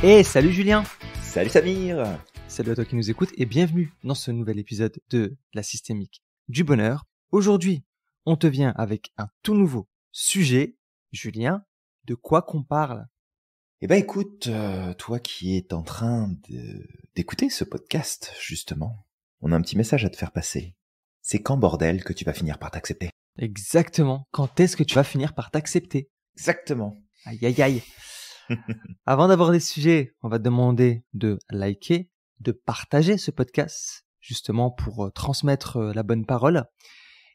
Hey, salut Julien! Salut Samir! Salut à toi qui nous écoutes et bienvenue dans ce nouvel épisode de La Systémique du Bonheur. Aujourd'hui, on te vient avec un tout nouveau sujet. Julien, de quoi qu'on parle? Eh ben écoute, toi qui es en train d'écouter ce podcast, justement, on a un petit message à te faire passer. C'est quand, bordel, que tu vas finir par t'accepter? Exactement. Quand est-ce que tu vas finir par t'accepter? Exactement. Aïe aïe aïe. Avant d'aborder ce sujet, on va te demander de liker, de partager ce podcast, justement pour transmettre la bonne parole.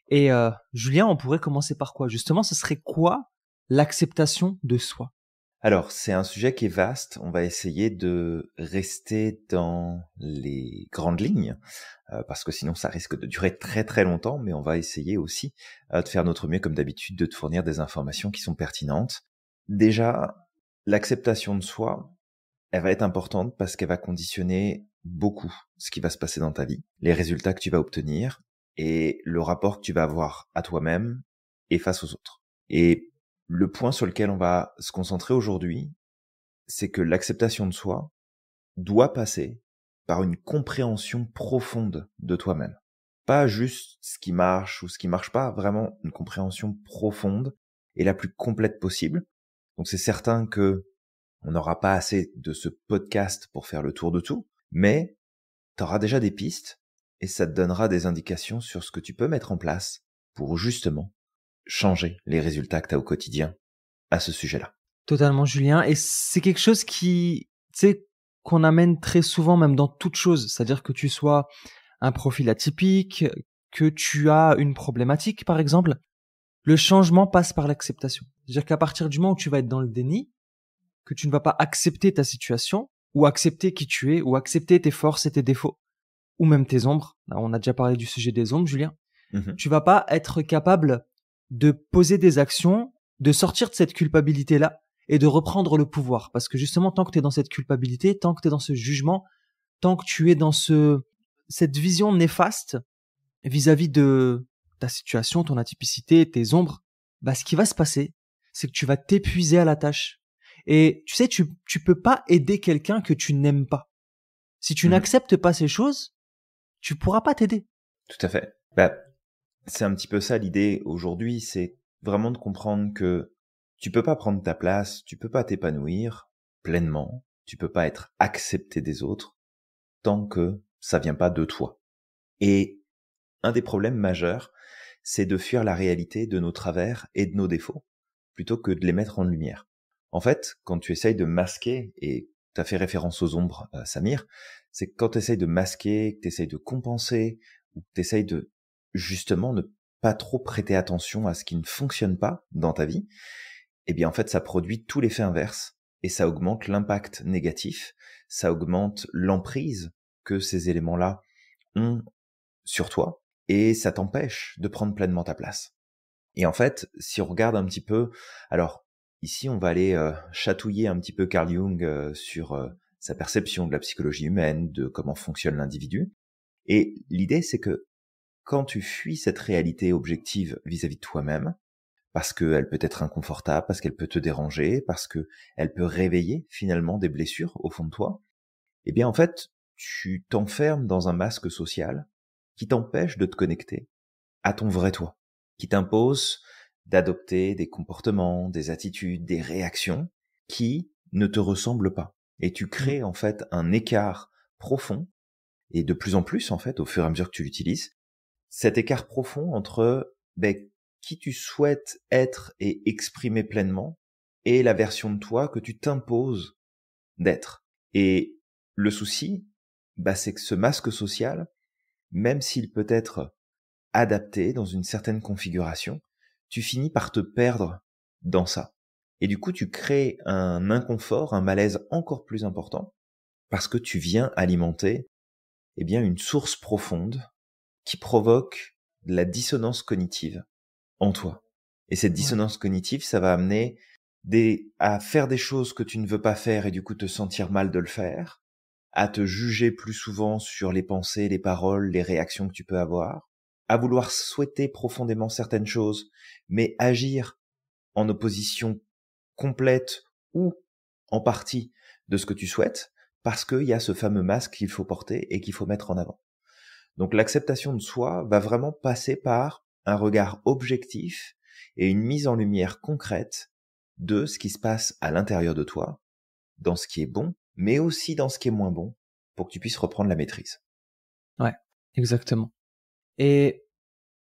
Et Julien, on pourrait commencer par quoi? Justement, ce serait quoi l'acceptation de soi? Alors, c'est un sujet qui est vaste. On va essayer de rester dans les grandes lignes, parce que sinon ça risque de durer très très longtemps, mais on va essayer aussi de faire notre mieux, comme d'habitude, de te fournir des informations qui sont pertinentes. Déjà, l'acceptation de soi, elle va être importante parce qu'elle va conditionner beaucoup ce qui va se passer dans ta vie, les résultats que tu vas obtenir et le rapport que tu vas avoir à toi-même et face aux autres. Et le point sur lequel on va se concentrer aujourd'hui, c'est que l'acceptation de soi doit passer par une compréhension profonde de toi-même. Pas juste ce qui marche ou ce qui marche pas, vraiment une compréhension profonde et la plus complète possible. Donc c'est certain que on n'aura pas assez de ce podcast pour faire le tour de tout, mais tu auras déjà des pistes et ça te donnera des indications sur ce que tu peux mettre en place pour justement changer les résultats que tu as au quotidien à ce sujet-là. Totalement, Julien. Et c'est quelque chose qui, tu sais, qu'on amène très souvent, même dans toute chose. C'est-à-dire que tu sois un profil atypique, que tu as une problématique, par exemple. Le changement passe par l'acceptation. C'est-à-dire qu'à partir du moment où tu vas être dans le déni, que tu ne vas pas accepter ta situation, ou accepter qui tu es, ou accepter tes forces et tes défauts, ou même tes ombres. Là, on a déjà parlé du sujet des ombres, Julien. Tu vas pas être capable de poser des actions, de sortir de cette culpabilité-là et de reprendre le pouvoir. Parce que justement, tant que tu es dans cette culpabilité, tant que tu es dans ce jugement, tant que tu es dans cette vision néfaste vis-à-vis de ta situation, ton atypicité, tes ombres, bah, ce qui va se passer, c'est que tu vas t'épuiser à la tâche. Et tu sais, tu peux pas aider quelqu'un que tu n'aimes pas. Si tu n'acceptes pas ces choses, tu pourras pas t'aider. Tout à fait. C'est un petit peu ça l'idée aujourd'hui, c'est vraiment de comprendre que tu peux pas prendre ta place, tu peux pas t'épanouir pleinement, tu peux pas être accepté des autres tant que ça vient pas de toi. Et un des problèmes majeurs, c'est de fuir la réalité de nos travers et de nos défauts, plutôt que de les mettre en lumière. En fait, quand tu essayes de masquer, et tu as fait référence aux ombres, Samir, c'est que quand tu essayes de masquer, que tu essayes de compenser, ou que tu essayes de justement ne pas trop prêter attention à ce qui ne fonctionne pas dans ta vie, eh bien en fait ça produit tout l'effet inverse, et ça augmente l'impact négatif, ça augmente l'emprise que ces éléments-là ont sur toi, et ça t'empêche de prendre pleinement ta place. Et en fait, si on regarde un petit peu, alors ici on va aller chatouiller un petit peu Carl Jung sur sa perception de la psychologie humaine, de comment fonctionne l'individu. Et l'idée c'est que quand tu fuis cette réalité objective vis-à-vis de toi-même, parce qu'elle peut être inconfortable, parce qu'elle peut te déranger, parce qu'elle peut réveiller finalement des blessures au fond de toi, eh bien en fait, tu t'enfermes dans un masque social qui t'empêche de te connecter à ton vrai toi, qui t'impose d'adopter des comportements, des attitudes, des réactions qui ne te ressemblent pas. Et tu crées en fait un écart profond, et de plus en plus en fait, au fur et à mesure que tu l'utilises, cet écart profond entre qui tu souhaites être et exprimer pleinement et la version de toi que tu t'imposes d'être. Et le souci, c'est que ce masque social, même s'il peut être adapté dans une certaine configuration, tu finis par te perdre dans ça. Et du coup, tu crées un inconfort, un malaise encore plus important, parce que tu viens alimenter une source profonde qui provoque de la dissonance cognitive en toi. Et cette dissonance cognitive, ça va amener à faire des choses que tu ne veux pas faire et du coup te sentir mal de le faire, à te juger plus souvent sur les pensées, les paroles, les réactions que tu peux avoir, à vouloir souhaiter profondément certaines choses, mais agir en opposition complète ou en partie de ce que tu souhaites, parce qu'il y a ce fameux masque qu'il faut porter et qu'il faut mettre en avant. Donc l'acceptation de soi va vraiment passer par un regard objectif et une mise en lumière concrète de ce qui se passe à l'intérieur de toi, dans ce qui est bon, mais aussi dans ce qui est moins bon, pour que tu puisses reprendre la maîtrise. Ouais, exactement. Et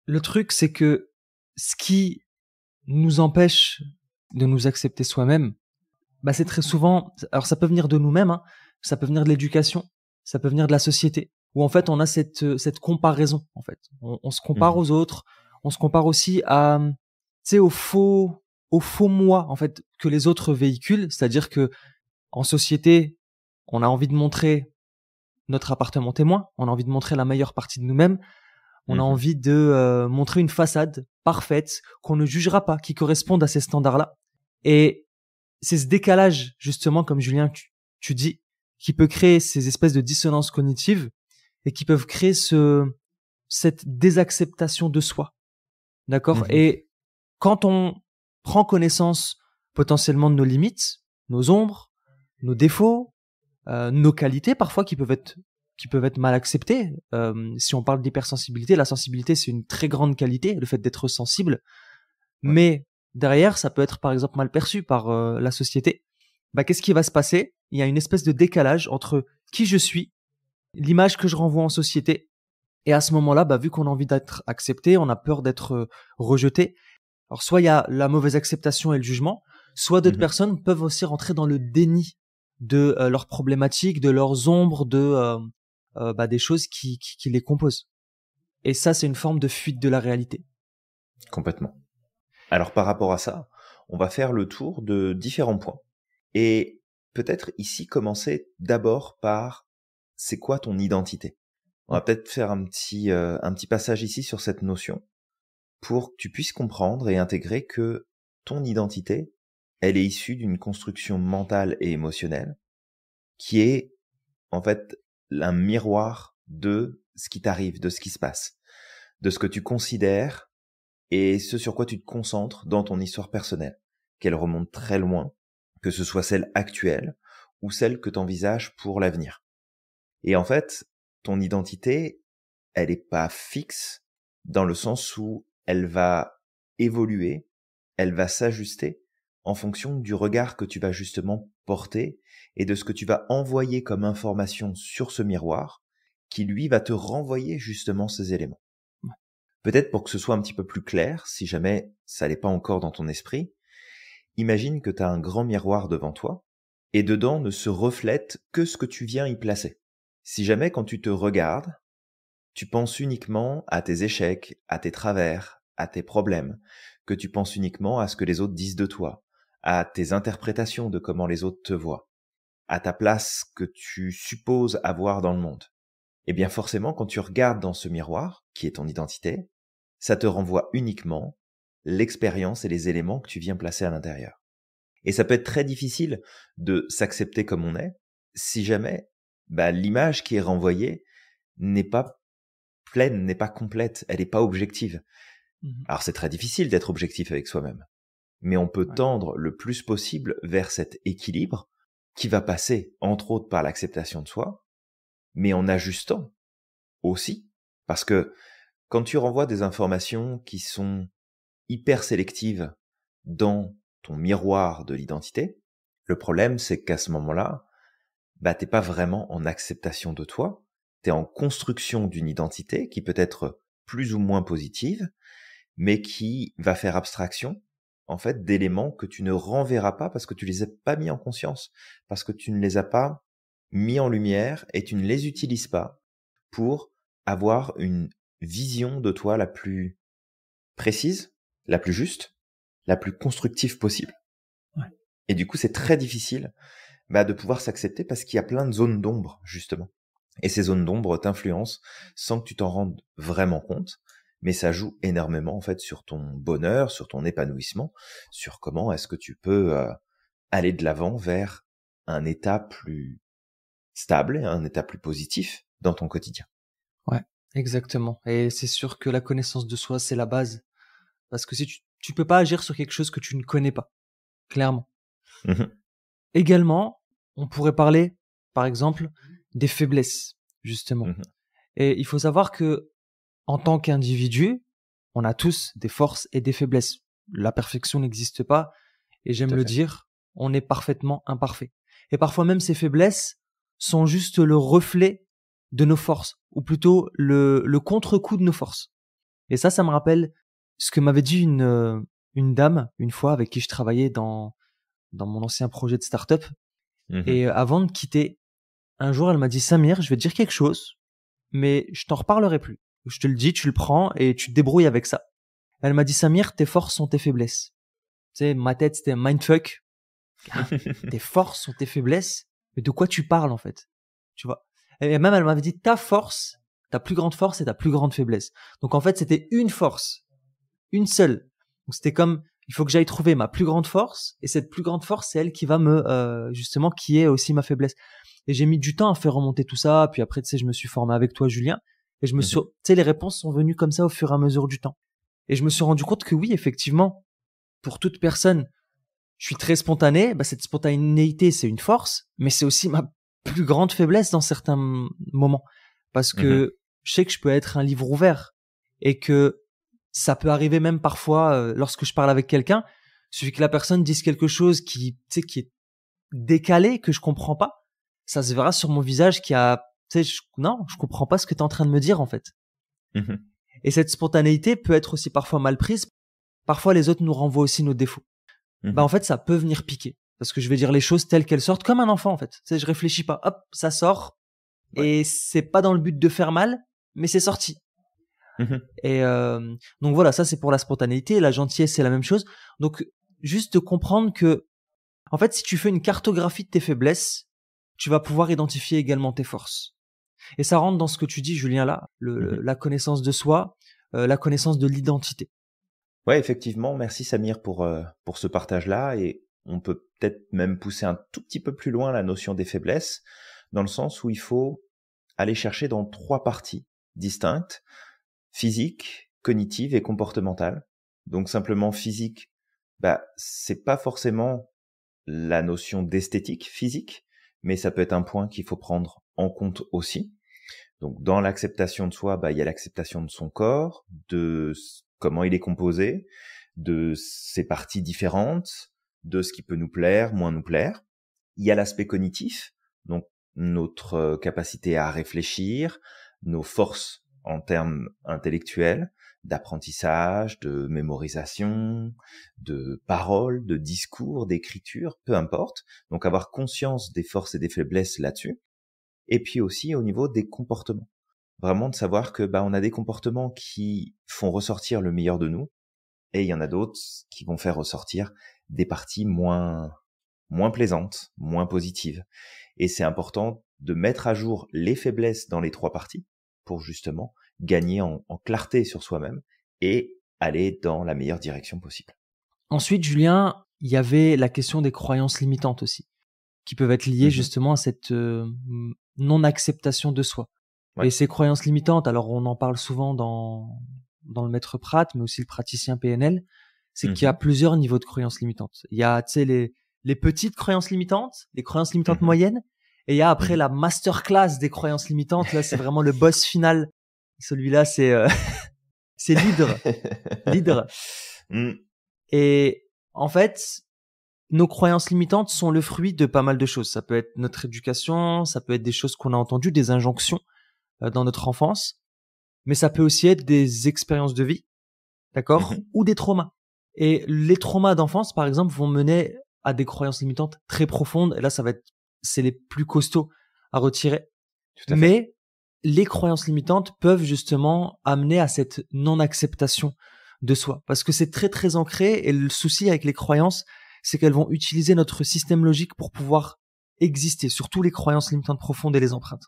le truc, c'est que ce qui nous empêche de nous accepter soi-même, bah c'est très souvent, alors ça peut venir de nous-mêmes, hein, ça peut venir de l'éducation, ça peut venir de la société, où en fait on a cette comparaison, en fait. On se compare aux autres, on se compare aussi à, tu sais, au faux moi, en fait, que les autres véhiculent, c'est-à-dire que en société, on a envie de montrer notre appartement témoin, on a envie de montrer la meilleure partie de nous-mêmes, on a envie de montrer une façade parfaite qu'on ne jugera pas, qui corresponde à ces standards-là. Et c'est ce décalage, justement, comme Julien, tu dis, qui peut créer ces espèces de dissonances cognitives et qui peuvent créer cette désacceptation de soi. D'accord? Et quand on prend connaissance potentiellement de nos limites, nos ombres, nos défauts, nos qualités parfois qui peuvent être mal acceptées. Si on parle d'hypersensibilité, la sensibilité c'est une très grande qualité, le fait d'être sensible. Ouais. Mais derrière, ça peut être par exemple mal perçu par la société. Bah, qu'est-ce qui va se passer? Il y a une espèce de décalage entre qui je suis, l'image que je renvoie en société, et à ce moment-là, bah, vu qu'on a envie d'être accepté, on a peur d'être rejeté. Alors soit il y a la mauvaise acceptation et le jugement, soit d'autres personnes peuvent aussi rentrer dans le déni de leurs problématiques, de leurs ombres, de des choses qui les composent. Et ça, c'est une forme de fuite de la réalité. Complètement. Alors par rapport à ça, on va faire le tour de différents points. Et peut-être ici commencer d'abord par c'est quoi ton identité. On va peut-être faire un petit passage ici sur cette notion pour que tu puisses comprendre et intégrer que ton identité, elle est issue d'une construction mentale et émotionnelle qui est en fait un miroir de ce qui t'arrive, de ce qui se passe, de ce que tu considères et ce sur quoi tu te concentres dans ton histoire personnelle, qu'elle remonte très loin, que ce soit celle actuelle ou celle que tu envisages pour l'avenir. Et en fait, ton identité, elle n'est pas fixe dans le sens où elle va évoluer, elle va s'ajuster en fonction du regard que tu vas justement porter et de ce que tu vas envoyer comme information sur ce miroir qui lui va te renvoyer justement ces éléments. Peut-être pour que ce soit un petit peu plus clair, si jamais ça n'est pas encore dans ton esprit, imagine que tu as un grand miroir devant toi et dedans ne se reflète que ce que tu viens y placer. Si jamais quand tu te regardes, tu penses uniquement à tes échecs, à tes travers, à tes problèmes, que tu penses uniquement à ce que les autres disent de toi, à tes interprétations de comment les autres te voient, à ta place que tu supposes avoir dans le monde, eh bien forcément, quand tu regardes dans ce miroir, qui est ton identité, ça te renvoie uniquement l'expérience et les éléments que tu viens placer à l'intérieur. Et ça peut être très difficile de s'accepter comme on est, si jamais l'image qui est renvoyée n'est pas pleine, n'est pas complète, elle n'est pas objective. Alors c'est très difficile d'être objectif avec soi-même, mais on peut tendre le plus possible vers cet équilibre qui va passer, entre autres, par l'acceptation de soi, mais en ajustant aussi, parce que quand tu renvoies des informations qui sont hyper sélectives dans ton miroir de l'identité, le problème c'est qu'à ce moment-là, t'es pas vraiment en acceptation de toi, t'es en construction d'une identité qui peut être plus ou moins positive, mais qui va faire abstraction, en fait, d'éléments que tu ne renverras pas parce que tu les as pas mis en conscience, parce que tu ne les as pas mis en lumière et tu ne les utilises pas pour avoir une vision de toi la plus précise, la plus juste, la plus constructive possible. Ouais. Et du coup, c'est très difficile de pouvoir s'accepter parce qu'il y a plein de zones d'ombre, justement. Et ces zones d'ombre t'influencent sans que tu t'en rendes vraiment compte, mais ça joue énormément en fait sur ton bonheur, sur ton épanouissement, sur comment est-ce que tu peux aller de l'avant vers un état plus stable, un état plus positif dans ton quotidien. Ouais, exactement. Et c'est sûr que la connaissance de soi, c'est la base. Parce que si tu peux pas agir sur quelque chose que tu ne connais pas, clairement. Mmh. Également, on pourrait parler, par exemple, des faiblesses, justement. Mhm. Et il faut savoir que, en tant qu'individu, on a tous des forces et des faiblesses. La perfection n'existe pas, et Tout j'aime à le fait. dire, on est parfaitement imparfait. Et parfois même ces faiblesses sont juste le reflet de nos forces, ou plutôt le contre-coup de nos forces. Et ça me rappelle ce que m'avait dit une dame, une fois, avec qui je travaillais dans mon ancien projet de start-up. Mhm. Et avant de quitter, un jour, elle m'a dit, Samir, je vais te dire quelque chose, mais je t'en reparlerai plus. Je te le dis, tu le prends et tu te débrouilles avec ça. Elle m'a dit, Samir, tes forces sont tes faiblesses. Tu sais, ma tête, c'était un mindfuck. Hein, tes forces sont tes faiblesses? Mais de quoi tu parles, en fait? Tu vois? Et même, elle m'avait dit, ta force, ta plus grande force et ta plus grande faiblesse. Donc, en fait, c'était une force, une seule. Donc, c'était comme, il faut que j'aille trouver ma plus grande force, et cette plus grande force, c'est elle qui va justement, qui est aussi ma faiblesse. Et j'ai mis du temps à faire remonter tout ça. Puis après, tu sais, je me suis formé avec toi, Julien. Et tu Mhm. sais, les réponses sont venues comme ça au fur et à mesure du temps. Et je me suis rendu compte que oui, effectivement, pour toute personne, je suis très spontané. Bah, cette spontanéité, c'est une force, mais c'est aussi ma plus grande faiblesse dans certains moments. Parce Mhm. que je sais que je peux être un livre ouvert et que ça peut arriver même parfois lorsque je parle avec quelqu'un. Il suffit que la personne dise quelque chose qui, tu sais, qui est décalé, que je comprends pas. Ça se verra sur mon visage qui a, tu sais, non, je comprends pas ce que tu es en train de me dire, en fait. Mhm. Et cette spontanéité peut être aussi parfois mal prise. Parfois, les autres nous renvoient aussi nos défauts. Bah, en Mhm. fait, ça peut venir piquer. Parce que je vais dire les choses telles qu'elles sortent, comme un enfant, en fait. Tu sais, je réfléchis pas. Hop, ça sort. Ouais. Et c'est pas dans le but de faire mal, mais c'est sorti. Mhm. Et donc voilà, ça c'est pour la spontanéité. La gentillesse, c'est la même chose. Donc, juste comprendre que, en fait, si tu fais une cartographie de tes faiblesses, tu vas pouvoir identifier également tes forces. Et ça rentre dans ce que tu dis, Julien, là, Mhm. la connaissance de soi, la connaissance de l'identité. Ouais, effectivement, merci Samir pour ce partage-là. Et on peut peut-être même pousser un tout petit peu plus loin la notion des faiblesses, dans le sens où il faut aller chercher dans 3 parties distinctes: physique, cognitive et comportementale. Donc simplement physique, bah, c'est pas forcément la notion d'esthétique physique, mais ça peut être un point qu'il faut prendre en compte aussi. Donc dans l'acceptation de soi, bah, il y a l'acceptation de son corps, comment il est composé, de ses parties différentes, de ce qui peut nous plaire, moins nous plaire. Il y a l'aspect cognitif, donc notre capacité à réfléchir, nos forces en termes intellectuels, d'apprentissage, de mémorisation, de parole, de discours, d'écriture, peu importe. Donc avoir conscience des forces et des faiblesses là-dessus. Et puis aussi au niveau des comportements. Vraiment de savoir que bah, on a des comportements qui font ressortir le meilleur de nous, et il y en a d'autres qui vont faire ressortir des parties moins plaisantes, moins positives. Et c'est important de mettre à jour les faiblesses dans les 3 parties pour justement gagner en clarté sur soi-même et aller dans la meilleure direction possible. Ensuite, Julien, il y avait la question des croyances limitantes aussi, qui peuvent être liées Mhm. justement à cette non-acceptation de soi. Ouais. Et ces croyances limitantes, alors on en parle souvent dans le maître Prat, mais aussi le praticien PNL, c'est qu'il y a Mhm. plusieurs niveaux de croyances limitantes. Il y a, tu sais, les petites croyances limitantes, les croyances limitantes Mhm. moyennes, et il y a après Mhm. la masterclass des croyances limitantes. Là, c'est vraiment le boss final. Celui-là, c'est c'est l'hydre, l'hydre. Mm. Et en fait, nos croyances limitantes sont le fruit de pas mal de choses. Ça peut être notre éducation, ça peut être des choses qu'on a entendues, des injonctions dans notre enfance, mais ça peut aussi être des expériences de vie, d'accord, Mhm. ou des traumas. Et les traumas d'enfance, par exemple, vont mener à des croyances limitantes très profondes. Et là, c'est les plus costauds à retirer. Tout à fait. Mais les croyances limitantes peuvent justement amener à cette non-acceptation de soi. Parce que c'est très, très ancré. Et le souci avec les croyances, c'est qu'elles vont utiliser notre système logique pour pouvoir exister, surtout les croyances limitantes profondes et les empreintes.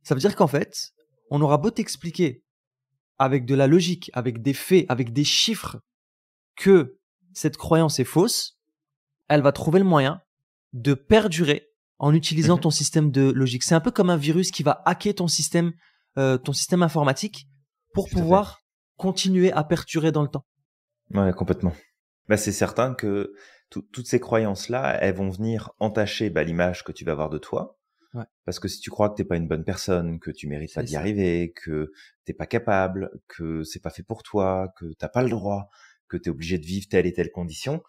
Ça veut dire qu'en fait, on aura beau t'expliquer avec de la logique, avec des faits, avec des chiffres, que cette croyance est fausse, elle va trouver le moyen de perdurer en utilisant Mhm. ton système de logique. C'est un peu comme un virus qui va hacker ton système informatique pour Tout à fait. pouvoir continuer à perdurer dans le temps. Ouais, complètement. Bah, c'est certain que toutes ces croyances-là, elles vont venir entacher l'image que tu vas avoir de toi. Ouais. Parce que si tu crois que t'es pas une bonne personne, que tu mérites pas C'est d'y ça. arriver, que t'es pas capable, que c'est pas fait pour toi, que t'as pas le droit, que t'es obligé de vivre telle et telle condition,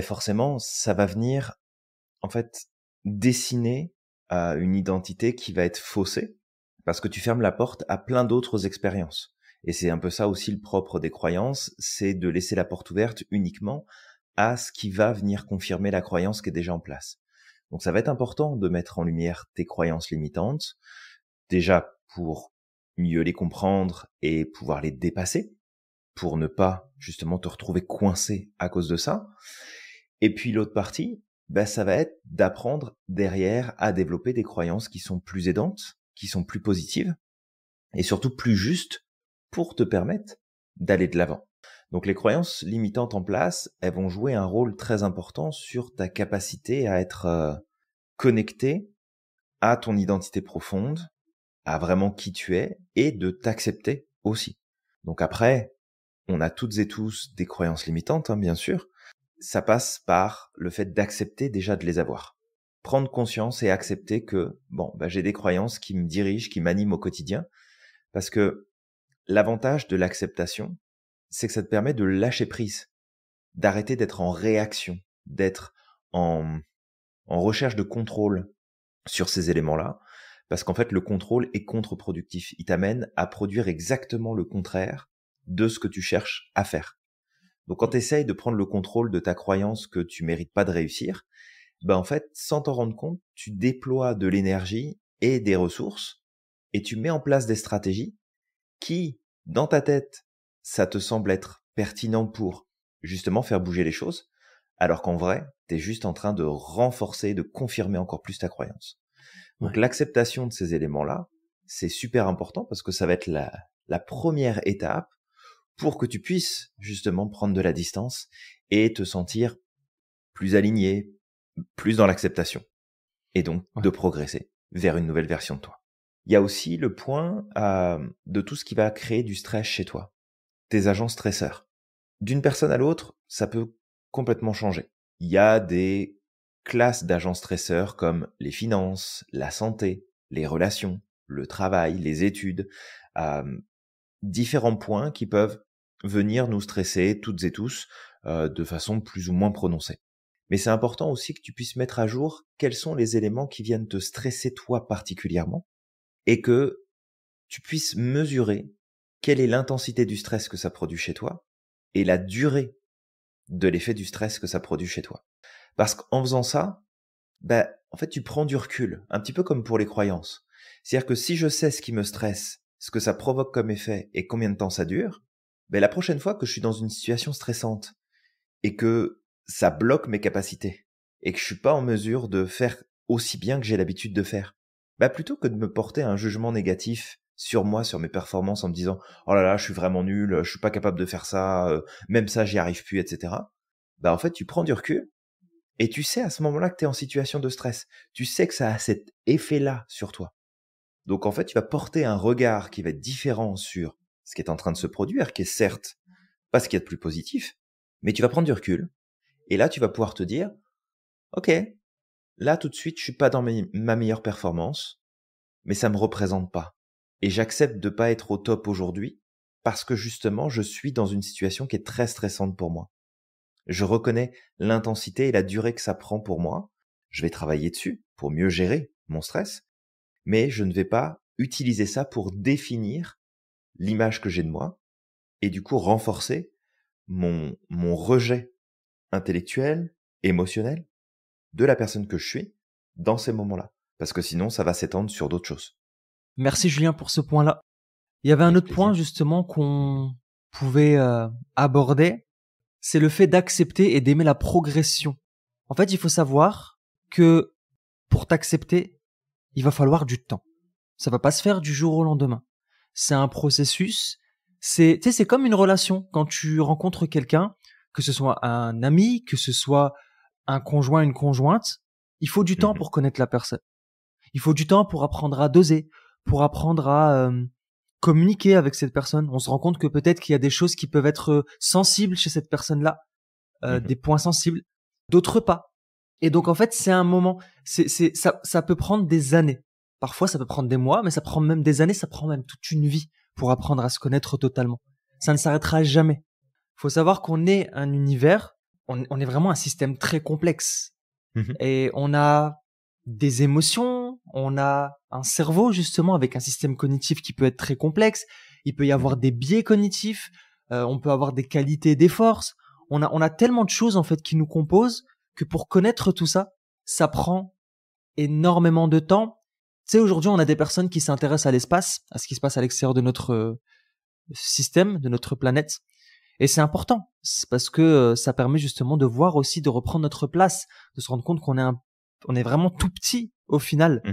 forcément, ça va venir, en fait, dessiner une identité qui va être faussée, parce que tu fermes la porte à plein d'autres expériences. Et c'est un peu ça aussi le propre des croyances, c'est de laisser la porte ouverte uniquement à ce qui va venir confirmer la croyance qui est déjà en place. Donc ça va être important de mettre en lumière tes croyances limitantes, déjà pour mieux les comprendre et pouvoir les dépasser, pour ne pas justement te retrouver coincé à cause de ça. Et puis l'autre partie, ça va être d'apprendre derrière à développer des croyances qui sont plus aidantes, qui sont plus positives, et surtout plus justes pour te permettre d'aller de l'avant. Donc les croyances limitantes en place, elles vont jouer un rôle très important sur ta capacité à être connecté à ton identité profonde, à vraiment qui tu es, et de t'accepter aussi. Donc après, on a toutes et tous des croyances limitantes, bien sûr. Ça passe par le fait d'accepter déjà de les avoir. Prendre conscience et accepter que, j'ai des croyances qui me dirigent, qui m'animent au quotidien, parce que l'avantage de l'acceptation, c'est que ça te permet de lâcher prise, d'arrêter d'être en réaction, d'être en recherche de contrôle sur ces éléments-là, parce qu'en fait, le contrôle est contre-productif. Il t'amène à produire exactement le contraire de ce que tu cherches à faire. Donc, quand tu essayes de prendre le contrôle de ta croyance que tu mérites pas de réussir, en fait, sans t'en rendre compte, tu déploies de l'énergie et des ressources et tu mets en place des stratégies qui, dans ta tête, ça te semble être pertinent pour justement faire bouger les choses, alors qu'en vrai, tu es juste en train de renforcer, de confirmer encore plus ta croyance. Donc Ouais. l'acceptation de ces éléments-là, c'est super important parce que ça va être la première étape pour que tu puisses justement prendre de la distance et te sentir plus aligné, plus dans l'acceptation, et donc Ouais. de progresser vers une nouvelle version de toi. Il y a aussi le point de tout ce qui va créer du stress chez toi, tes agents stresseurs. D'une personne à l'autre, ça peut complètement changer. Il y a des classes d'agents stresseurs comme les finances, la santé, les relations, le travail, les études, différents points qui peuvent venir nous stresser toutes et tous de façon plus ou moins prononcée. Mais c'est important aussi que tu puisses mettre à jour quels sont les éléments qui viennent te stresser toi particulièrement et que tu puisses mesurer quelle est l'intensité du stress que ça produit chez toi et la durée de l'effet du stress que ça produit chez toi. Parce qu'en faisant ça, en fait, tu prends du recul, un petit peu comme pour les croyances. C'est-à-dire que si je sais ce qui me stresse, ce que ça provoque comme effet et combien de temps ça dure, la prochaine fois que je suis dans une situation stressante et que ça bloque mes capacités et que je suis pas en mesure de faire aussi bien que j'ai l'habitude de faire, plutôt que de me porter un jugement négatif sur moi, sur mes performances en me disant « Oh là là, je suis vraiment nul, je suis pas capable de faire ça, même ça, j'y arrive plus, etc. » En fait, tu prends du recul et tu sais à ce moment-là que tu es en situation de stress. Tu sais que ça a cet effet-là sur toi. Donc en fait, tu vas porter un regard qui va être différent sur ce qui est en train de se produire, qui est certes pas ce qu'il y a de plus positif, mais tu vas prendre du recul. Et là, tu vas pouvoir te dire « Ok, là tout de suite, je suis pas dans ma meilleure performance, mais ça me représente pas. Et j'accepte de pas être au top aujourd'hui parce que justement, je suis dans une situation qui est très stressante pour moi. Je reconnais l'intensité et la durée que ça prend pour moi. Je vais travailler dessus pour mieux gérer mon stress, mais je ne vais pas utiliser ça pour définir l'image que j'ai de moi et du coup renforcer mon rejet intellectuel, émotionnel de la personne que je suis dans ces moments-là. Parce que sinon, ça va s'étendre sur d'autres choses. Merci Julien pour ce point-là. Il y avait un Avec autre point plaisir. justement qu'on pouvait aborder, c'est le fait d'accepter et d'aimer la progression. En fait, il faut savoir que pour t'accepter, il va falloir du temps. Ça va pas se faire du jour au lendemain. C'est un processus. C'est comme une relation. Quand tu rencontres quelqu'un, que ce soit un ami, que ce soit un conjoint, une conjointe, il faut du temps pour connaître la personne. Il faut du temps pour apprendre à doser, pour apprendre à communiquer avec cette personne. On se rend compte que peut-être qu'il y a des choses qui peuvent être sensibles chez cette personne-là, des points sensibles. d'autres pas. Et donc en fait, c'est un moment, ça peut prendre des années. Parfois, ça peut prendre des mois, mais ça prend même des années, ça prend même toute une vie pour apprendre à se connaître totalement. Ça ne s'arrêtera jamais. Faut savoir qu'on est un univers, on est vraiment un système très complexe. Et on a des émotions, on a un cerveau justement avec un système cognitif qui peut être très complexe. Il peut y avoir des biais cognitifs, on peut avoir des qualités et des forces. On a tellement de choses en fait qui nous composent que pour connaître tout ça, ça prend énormément de temps. Tu sais, aujourd'hui, on a des personnes qui s'intéressent à l'espace, à ce qui se passe à l'extérieur de notre système, de notre planète. Et c'est important, c'est parce que ça permet justement de voir aussi, de reprendre notre place, de se rendre compte on est vraiment tout petit au final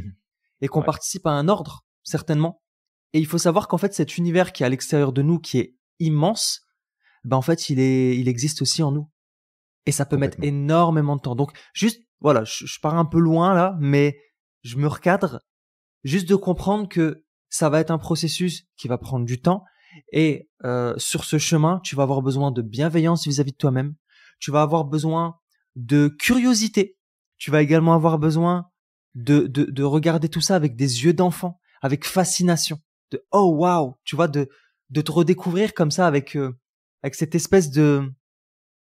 et qu'on participe à un ordre, certainement. Et il faut savoir qu'en fait, cet univers qui est à l'extérieur de nous, qui est immense, ben en fait, il existe aussi en nous. Et ça peut mettre énormément de temps. Donc, juste, voilà, je pars un peu loin là, mais je me recadre, juste de comprendre que ça va être un processus qui va prendre du temps. Et sur ce chemin, tu vas avoir besoin de bienveillance vis-à-vis de toi-même. Tu vas avoir besoin de curiosité. Tu vas également avoir besoin de regarder tout ça avec des yeux d'enfant, avec fascination. De oh waouh, tu vois, de te redécouvrir comme ça avec cette espèce de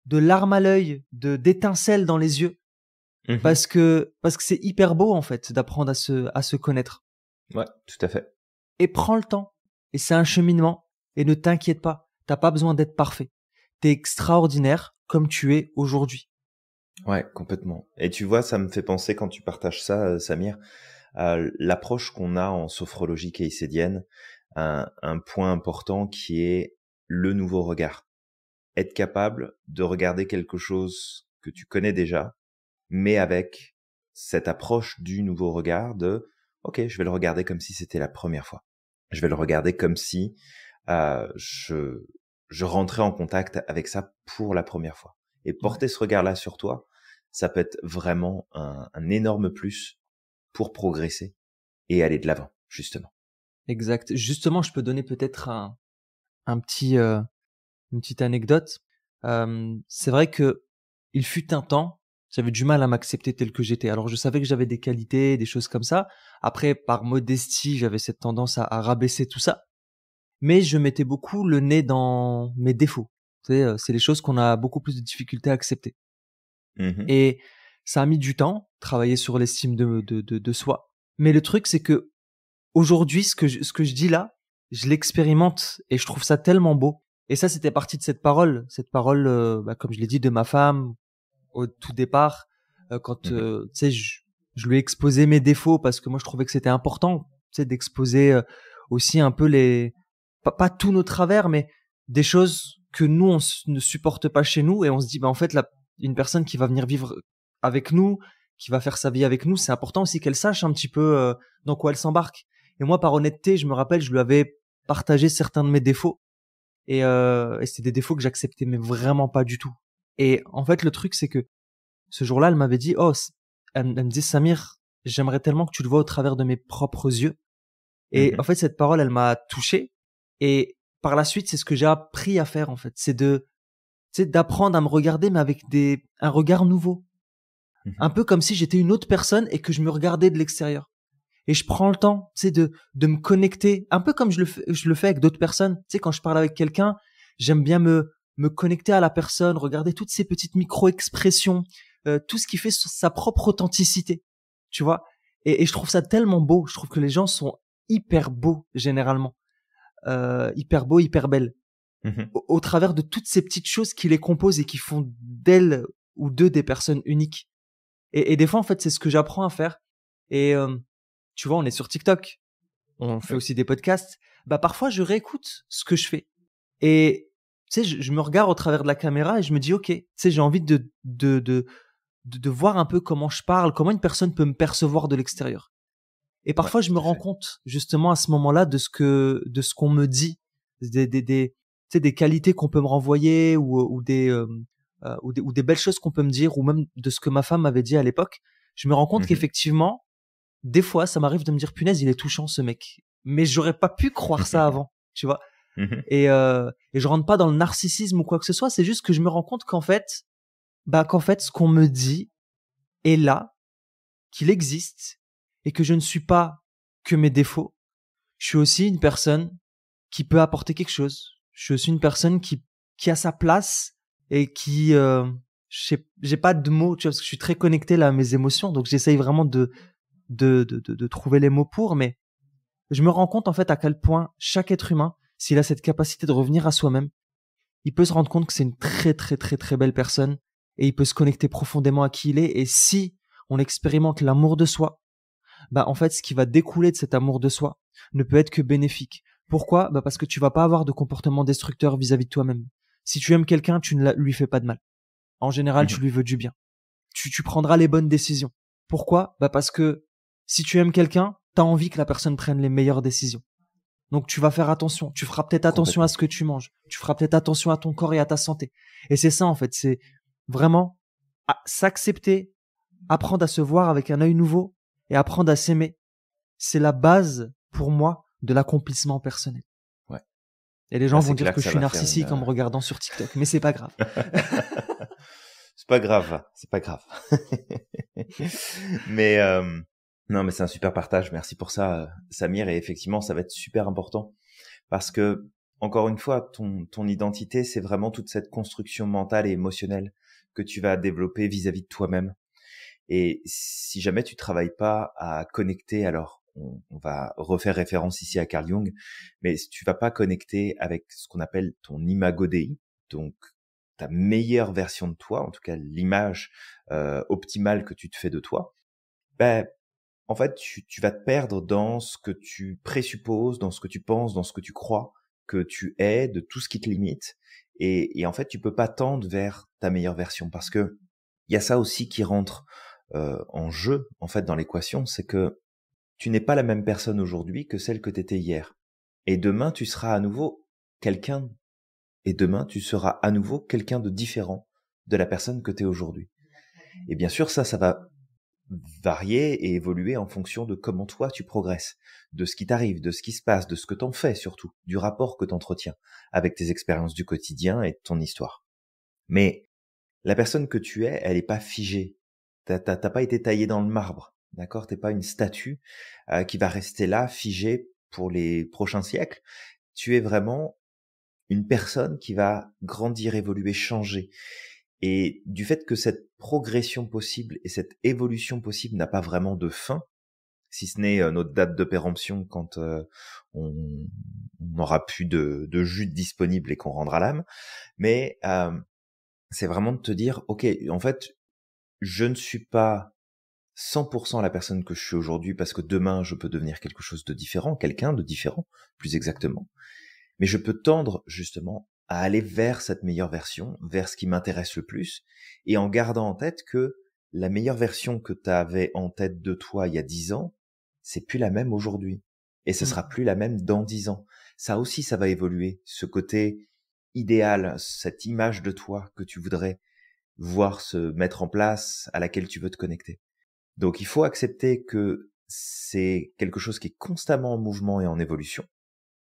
larme à l'œil, d'étincelle dans les yeux, parce que c'est hyper beau en fait d'apprendre à se connaître. Ouais, tout à fait. Et prends le temps. Et c'est un cheminement. Et ne t'inquiète pas, t'as pas besoin d'être parfait. T'es extraordinaire comme tu es aujourd'hui. Ouais, complètement. Et tu vois, ça me fait penser quand tu partages ça, Samir, à l'approche qu'on a en sophrologie keïsédienne, un point important qui est le nouveau regard. Être capable de regarder quelque chose que tu connais déjà, mais avec cette approche du nouveau regard de « Ok, je vais le regarder comme si c'était la première fois. Je vais le regarder comme si je rentrais en contact avec ça pour la première fois. » Et porter ce regard-là sur toi, ça peut être vraiment un énorme plus pour progresser et aller de l'avant, justement. Exact. Justement, je peux donner peut-être une petite anecdote. C'est vrai que il fut un temps, j'avais du mal à m'accepter tel que j'étais. Alors, je savais que j'avais des qualités, des choses comme ça. Après, par modestie, j'avais cette tendance à rabaisser tout ça. Mais je mettais beaucoup le nez dans mes défauts. Tu sais, c'est les choses qu'on a beaucoup plus de difficultés à accepter. Et ça a mis du temps, travailler sur l'estime de soi. Mais le truc, c'est que aujourd'hui, ce que je dis là, je l'expérimente et je trouve ça tellement beau. Et ça, c'était parti de cette parole, comme je l'ai dit, de ma femme au tout départ, quand tu sais, je lui ai exposé mes défauts parce que moi, je trouvais que c'était important, tu sais, d'exposer aussi un peu pas tous nos travers, mais des choses que nous ne supporte pas chez nous et on se dit, bah en fait, une personne qui va venir vivre avec nous, qui va faire sa vie avec nous, c'est important aussi qu'elle sache un petit peu dans quoi elle s'embarque. Et moi, par honnêteté, je me rappelle, je lui avais partagé certains de mes défauts et c'était des défauts que j'acceptais mais vraiment pas du tout. Et en fait, le truc, c'est que ce jour-là, elle m'avait dit, elle me dit, Samir, j'aimerais tellement que tu le vois au travers de mes propres yeux. Et en fait, cette parole, elle m'a touché. Et par la suite, c'est ce que j'ai appris à faire, en fait. C'est d'apprendre à me regarder, mais avec un regard nouveau. Un peu comme si j'étais une autre personne et que je me regardais de l'extérieur. Et je prends le temps, tu sais, de me connecter, un peu comme je le fais avec d'autres personnes. Tu sais, quand je parle avec quelqu'un, j'aime bien me connecter à la personne, regarder toutes ces petites micro-expressions, tout ce qui fait sa propre authenticité, tu vois. Et je trouve ça tellement beau. Je trouve que les gens sont hyper beaux, généralement. Hyper beaux, hyper belles. Au travers de toutes ces petites choses qui les composent et qui font d'elles ou d'eux des personnes uniques. Et des fois, en fait, c'est ce que j'apprends à faire. Et tu vois, on est sur TikTok, on fait aussi des podcasts. Bah parfois, je réécoute ce que je fais. Et tu sais, je me regarde au travers de la caméra et je me dis, ok, tu sais, j'ai envie de voir un peu comment je parle, comment une personne peut me percevoir de l'extérieur. Et parfois, je me rends compte justement à ce moment-là de ce qu'on me dit, tu sais, des qualités qu'on peut me renvoyer ou des belles choses qu'on peut me dire, ou même de ce que ma femme m'avait dit à l'époque. Je me rends compte qu'effectivement, des fois, ça m'arrive de me dire, punaise, il est touchant ce mec. Mais j'aurais pas pu croire ça avant, tu vois. Et je rentre pas dans le narcissisme ou quoi que ce soit. C'est juste que je me rends compte qu'en fait, Bah, qu'en fait, ce qu'on me dit est là, qu'il existe et que je ne suis pas que mes défauts. Je suis aussi une personne qui peut apporter quelque chose. Je suis aussi une personne qui a sa place et qui, j'ai pas de mots, tu vois, parce que je suis très connecté là à mes émotions, donc j'essaye vraiment de trouver les mots pour, mais je me rends compte en fait à quel point chaque être humain, s'il a cette capacité de revenir à soi-même, il peut se rendre compte que c'est une très très très très belle personne et il peut se connecter profondément à qui il est. Et si on expérimente l'amour de soi, bah en fait ce qui va découler de cet amour de soi ne peut être que bénéfique. Pourquoi? Bah parce que tu vas pas avoir de comportement destructeur vis-à-vis de toi-même. Si tu aimes quelqu'un, tu ne lui fais pas de mal. En général, tu Mhm. lui veux du bien. Tu prendras les bonnes décisions. Pourquoi? Bah parce que si tu aimes quelqu'un, t'as envie que la personne prenne les meilleures décisions. Donc tu vas faire attention. Tu feras peut-être attention à Complètement. ce que tu manges. Tu feras peut-être attention à ton corps et à ta santé. Et c'est ça en fait. C'est vraiment s'accepter, apprendre à se voir avec un œil nouveau et apprendre à s'aimer. C'est la base pour moi de l'accomplissement personnel. Ouais. Et les gens Là, vont c'est dire clair que que je ça suis va faire une. narcissique en me regardant sur TikTok, mais c'est pas grave. C'est pas grave, c'est pas grave. Mais non, mais c'est un super partage. Merci pour ça, Samir. Et effectivement, ça va être super important parce que encore une fois, ton identité, c'est vraiment toute cette construction mentale et émotionnelle que tu vas développer vis-à-vis de toi-même. Et si jamais tu travailles pas à connecter, alors on va refaire référence ici à Carl Jung, mais si tu vas pas connecter avec ce qu'on appelle ton imago Dei, donc ta meilleure version de toi, en tout cas l'image optimale que tu te fais de toi, ben en fait tu vas te perdre dans ce que tu présupposes, dans ce que tu penses, dans ce que tu crois que tu es, de tout ce qui te limite, et en fait tu peux pas tendre vers ta meilleure version parce que il y a ça aussi qui rentre en jeu en fait dans l'équation, c'est que tu n'es pas la même personne aujourd'hui que celle que tu étais hier. Et demain, tu seras à nouveau quelqu'un, et demain, tu seras à nouveau quelqu'un de différent de la personne que tu es aujourd'hui. Et bien sûr, ça va varier et évoluer en fonction de comment toi tu progresses, de ce qui t'arrive, de ce qui se passe, de ce que t'en fais surtout, du rapport que t'entretiens avec tes expériences du quotidien et de ton histoire. Mais la personne que tu es, elle est pas figée. T'as pas été taillé dans le marbre, d'accord? T'es pas une statue qui va rester là, figée pour les prochains siècles. Tu es vraiment une personne qui va grandir, évoluer, changer. Et du fait que cette progression possible et cette évolution possible n'a pas vraiment de fin, si ce n'est notre date de péremption quand on n'aura plus de jus disponible et qu'on rendra l'âme, mais c'est vraiment de te dire, ok, en fait, je ne suis pas 100% la personne que je suis aujourd'hui parce que demain je peux devenir quelque chose de différent, quelqu'un de différent, plus exactement. Mais je peux tendre justement à aller vers cette meilleure version, vers ce qui m'intéresse le plus, et en gardant en tête que la meilleure version que tu avais en tête de toi il y a 10 ans, c'est plus la même aujourd'hui. Et ce sera plus la même dans 10 ans. Ça aussi, ça va évoluer. Ce côté idéal, cette image de toi que tu voudrais voir se mettre en place, à laquelle tu veux te connecter. Donc il faut accepter que c'est quelque chose qui est constamment en mouvement et en évolution,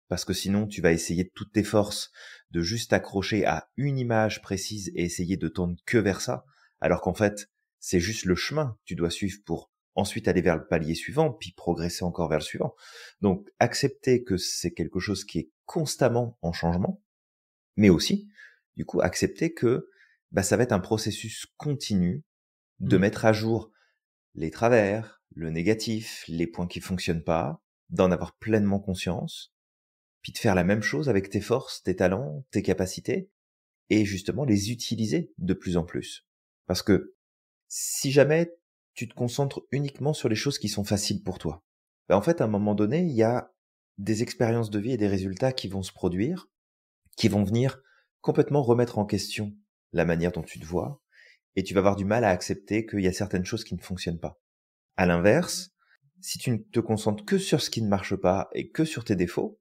parce que sinon tu vas essayer de toutes tes forces de juste t'accrocher à une image précise et essayer de tendre que vers ça, alors qu'en fait c'est juste le chemin que tu dois suivre pour ensuite aller vers le palier suivant, puis progresser encore vers le suivant. Donc accepter que c'est quelque chose qui est constamment en changement, mais aussi du coup accepter que ça va être un processus continu de mettre à jour les travers, le négatif, les points qui fonctionnent pas, d'en avoir pleinement conscience, puis de faire la même chose avec tes forces, tes talents, tes capacités, et justement les utiliser de plus en plus. Parce que si jamais tu te concentres uniquement sur les choses qui sont faciles pour toi, en fait, à un moment donné, il y a des expériences de vie et des résultats qui vont se produire, qui vont venir complètement remettre en question la manière dont tu te vois, et tu vas avoir du mal à accepter qu'il y a certaines choses qui ne fonctionnent pas. À l'inverse, si tu ne te concentres que sur ce qui ne marche pas et que sur tes défauts,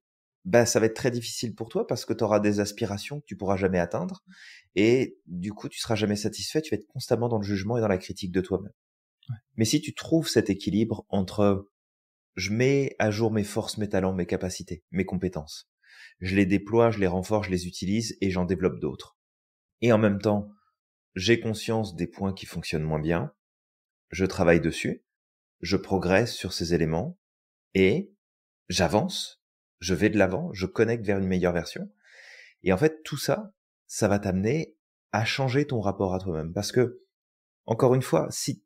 ça va être très difficile pour toi parce que tu auras des aspirations que tu pourras jamais atteindre et du coup, tu seras jamais satisfait, tu vas être constamment dans le jugement et dans la critique de toi-même. Ouais. Mais si tu trouves cet équilibre entre je mets à jour mes forces, mes talents, mes capacités, mes compétences, je les déploie, je les renforce, je les utilise et j'en développe d'autres. Et en même temps, j'ai conscience des points qui fonctionnent moins bien, je travaille dessus, je progresse sur ces éléments et j'avance, je vais de l'avant, je connecte vers une meilleure version. Et en fait, tout ça, ça va t'amener à changer ton rapport à toi-même. Parce que, encore une fois, si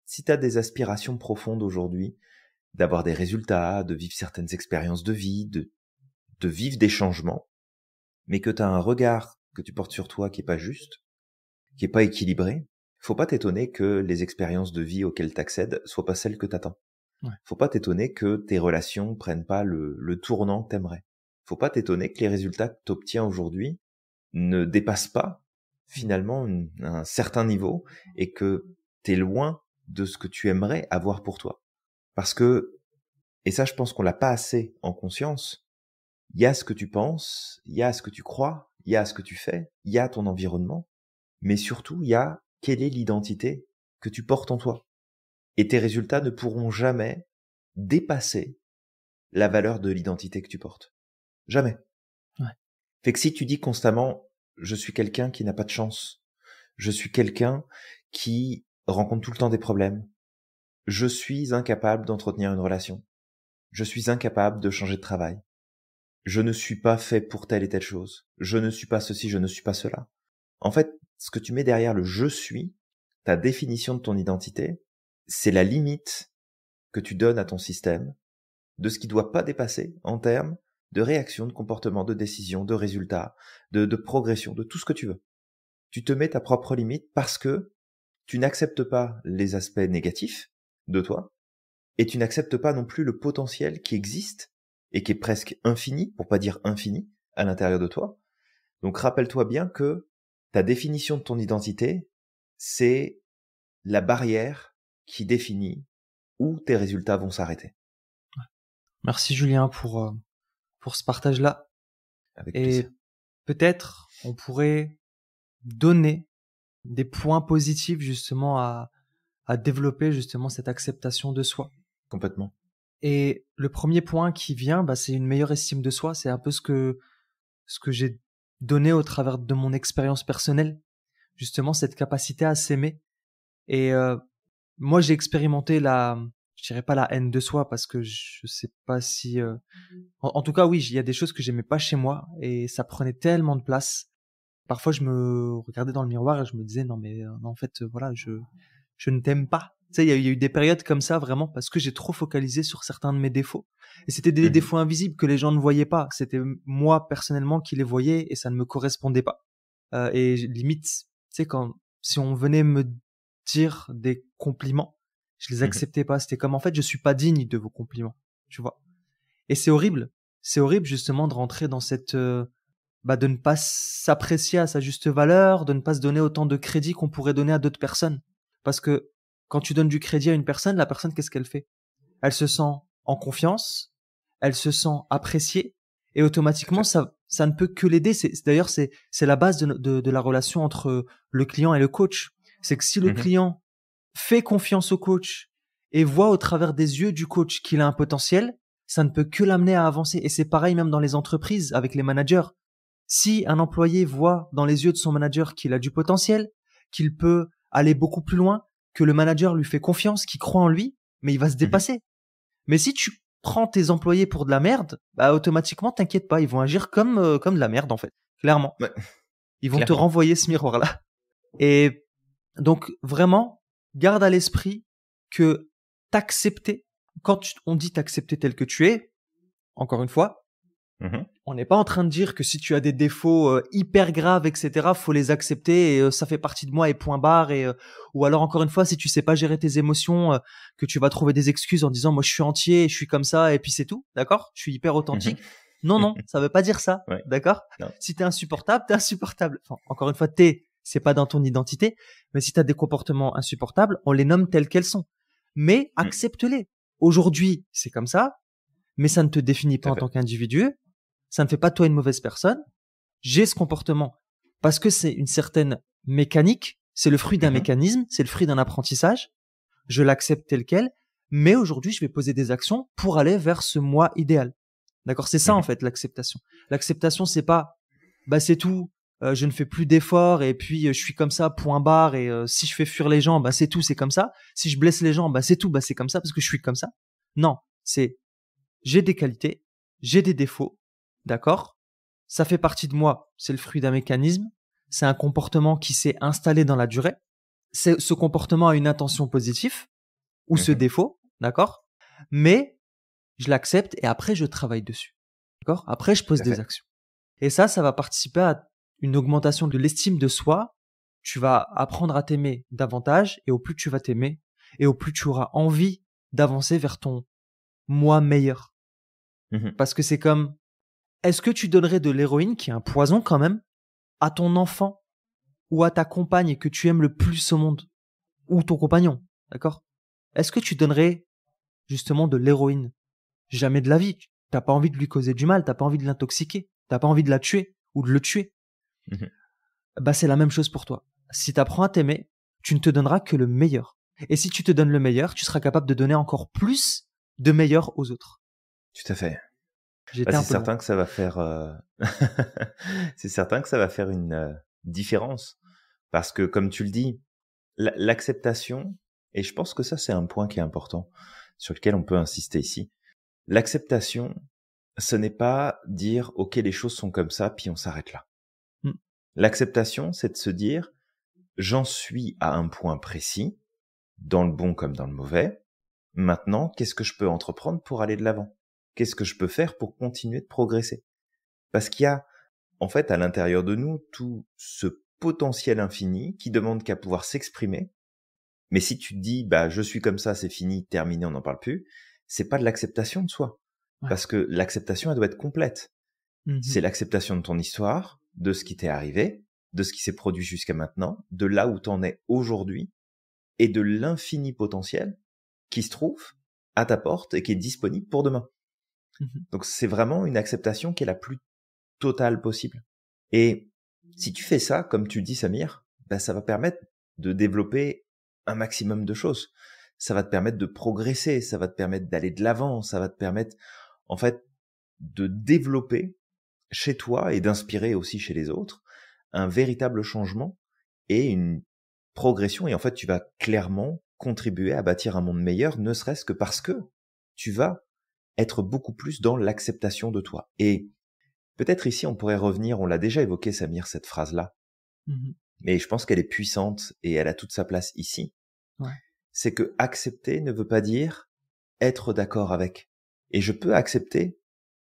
tu as des aspirations profondes aujourd'hui, d'avoir des résultats, de vivre certaines expériences de vie, de vivre des changements, mais que tu as un regard que tu portes sur toi qui est pas juste, qui est pas équilibré, faut pas t'étonner que les expériences de vie auxquelles t'accèdes soient pas celles que t'attends. Ouais. Faut pas t'étonner que tes relations prennent pas le tournant que t'aimerais. Faut pas t'étonner que les résultats que t'obtiens aujourd'hui ne dépassent pas finalement un certain niveau et que t'es loin de ce que tu aimerais avoir pour toi. Parce que, et ça je pense qu'on l'a pas assez en conscience, il y a ce que tu penses, il y a ce que tu crois, il y a ce que tu fais, il y a ton environnement, mais surtout il y a quelle est l'identité que tu portes en toi. Et tes résultats ne pourront jamais dépasser la valeur de l'identité que tu portes. Jamais. Ouais. Fait que si tu dis constamment, je suis quelqu'un qui n'a pas de chance, je suis quelqu'un qui rencontre tout le temps des problèmes, je suis incapable d'entretenir une relation, je suis incapable de changer de travail, je ne suis pas fait pour telle et telle chose, je ne suis pas ceci, je ne suis pas cela. En fait, ce que tu mets derrière le je suis, ta définition de ton identité, c'est la limite que tu donnes à ton système de ce qui doit pas dépasser en termes de réaction, de comportement, de décision, de résultats, de progression, de tout ce que tu veux. Tu te mets ta propre limite parce que tu n'acceptes pas les aspects négatifs de toi et tu n'acceptes pas non plus le potentiel qui existe et qui est presque infini, pour pas dire infini, à l'intérieur de toi. Donc rappelle-toi bien que ta définition de ton identité, c'est la barrière qui définit où tes résultats vont s'arrêter. Merci Julien pour ce partage-là. Avec Et plaisir. peut-être on pourrait donner des points positifs justement à développer justement cette acceptation de soi. Complètement. Et le premier point qui vient, c'est une meilleure estime de soi. C'est un peu ce que j'ai donné au travers de mon expérience personnelle, justement cette capacité à s'aimer. Et moi, j'ai expérimenté je dirais pas la haine de soi parce que je sais pas si, en tout cas, oui, il y a des choses que j'aimais pas chez moi et ça prenait tellement de place. Parfois, je me regardais dans le miroir et je me disais non mais non, en fait, voilà, je ne t'aime pas. Tu sais, il y a eu des périodes comme ça vraiment parce que j'ai trop focalisé sur certains de mes défauts. Et c'était des défauts invisibles que les gens ne voyaient pas. C'était moi personnellement qui les voyais et ça ne me correspondait pas. Et limite, tu sais, si on venait me dire des compliments, je les acceptais pas. C'était comme en fait, je suis pas digne de vos compliments, tu vois. Et c'est horrible. C'est horrible justement de rentrer dans cette de ne pas s'apprécier à sa juste valeur, de ne pas se donner autant de crédit qu'on pourrait donner à d'autres personnes. Parce que quand tu donnes du crédit à une personne, la personne, qu'est-ce qu'elle fait? Elle se sent en confiance, elle se sent appréciée, et automatiquement, ça ne peut que l'aider. D'ailleurs, c'est la base de la relation entre le client et le coach. C'est que si le client fait confiance au coach et voit au travers des yeux du coach qu'il a un potentiel, ça ne peut que l'amener à avancer. Et c'est pareil même dans les entreprises, avec les managers. Si un employé voit dans les yeux de son manager qu'il a du potentiel, qu'il peut aller beaucoup plus loin, que le manager lui fait confiance, qu'il croit en lui, mais il va se dépasser. Mais si tu prends tes employés pour de la merde, automatiquement, t'inquiète pas, ils vont agir comme de la merde en fait, clairement. Ouais. Ils vont te renvoyer ce miroir-là. Et donc vraiment, garde à l'esprit que t'accepter, quand on dit t'accepter tel que tu es, encore une fois, on n'est pas en train de dire que si tu as des défauts hyper graves, etc., faut les accepter et ça fait partie de moi et point barre. Ou alors encore une fois, si tu sais pas gérer tes émotions, que tu vas trouver des excuses en disant moi je suis entier, je suis comme ça et puis c'est tout, d'accord? Je suis hyper authentique. Non, ça veut pas dire ça, d'accord? Si t'es insupportable, t'es insupportable. Enfin, encore une fois, c'est pas dans ton identité, mais si t'as des comportements insupportables, on les nomme tels qu'elles sont. Mais accepte-les. Aujourd'hui, c'est comme ça, mais ça ne te définit pas en tant qu'individu. Ça ne fait pas de toi une mauvaise personne. J'ai ce comportement parce que c'est une certaine mécanique, c'est le fruit d'un mécanisme, c'est le fruit d'un apprentissage. Je l'accepte tel quel, mais aujourd'hui, je vais poser des actions pour aller vers ce moi idéal. D'accord? C'est ça, en fait, l'acceptation. L'acceptation, c'est pas, c'est tout, je ne fais plus d'efforts et puis je suis comme ça, point barre. Et si je fais fuir les gens, bah c'est tout, c'est comme ça. Si je blesse les gens, bah c'est tout, bah c'est comme ça parce que je suis comme ça. Non, c'est j'ai des qualités, j'ai des défauts, d'accord? Ça fait partie de moi, c'est le fruit d'un mécanisme, c'est un comportement qui s'est installé dans la durée. Ce comportement a une intention positive ou ce défaut, d'accord? Mais je l'accepte et après je travaille dessus, d'accord? Après je pose des actions. Et ça va participer à une augmentation de l'estime de soi. Tu vas apprendre à t'aimer davantage et au plus tu vas t'aimer et au plus tu auras envie d'avancer vers ton moi meilleur. Parce que c'est comme, est-ce que tu donnerais de l'héroïne, qui est un poison quand même, à ton enfant ou à ta compagne que tu aimes le plus au monde, ou ton compagnon, d'accord? Est-ce que tu donnerais justement de l'héroïne? Jamais de la vie. T'as pas envie de lui causer du mal, t'as pas envie de l'intoxiquer, t'as pas envie de la tuer ou de le tuer. Bah c'est la même chose pour toi. Si t'apprends à t'aimer, tu ne te donneras que le meilleur. Et si tu te donnes le meilleur, tu seras capable de donner encore plus de meilleur aux autres. Tout à fait. J'étais C'est certain que ça va faire, c'est certain que ça va faire une différence. Parce que, comme tu le dis, l'acceptation, et je pense que ça, c'est un point qui est important, sur lequel on peut insister ici. L'acceptation, ce n'est pas dire, OK, les choses sont comme ça, puis on s'arrête là. L'acceptation, c'est de se dire, j'en suis à un point précis, dans le bon comme dans le mauvais. Maintenant, qu'est-ce que je peux entreprendre pour aller de l'avant? Qu'est-ce que je peux faire pour continuer de progresser? Parce qu'il y a, en fait, à l'intérieur de nous, tout ce potentiel infini qui demande qu'à pouvoir s'exprimer. Mais si tu te dis, bah, je suis comme ça, c'est fini, terminé, on n'en parle plus, c'est pas de l'acceptation de soi. Ouais. Parce que l'acceptation, elle doit être complète. C'est l'acceptation de ton histoire, de ce qui t'est arrivé, de ce qui s'est produit jusqu'à maintenant, de là où t'en es aujourd'hui, et de l'infini potentiel qui se trouve à ta porte et qui est disponible pour demain. Donc c'est vraiment une acceptation qui est la plus totale possible. Et si tu fais ça, comme tu le dis Samir, bah, ça va permettre de développer un maximum de choses. Ça va te permettre de progresser, ça va te permettre d'aller de l'avant, ça va te permettre en fait de développer chez toi et d'inspirer aussi chez les autres un véritable changement et une progression. Et en fait, tu vas clairement contribuer à bâtir un monde meilleur, ne serait-ce que parce que tu vas être beaucoup plus dans l'acceptation de toi. Et peut-être ici, on pourrait revenir, on l'a déjà évoqué, Samir, cette phrase-là, mais je pense qu'elle est puissante et elle a toute sa place ici. Ouais. C'est que accepter ne veut pas dire être d'accord avec. Et je peux accepter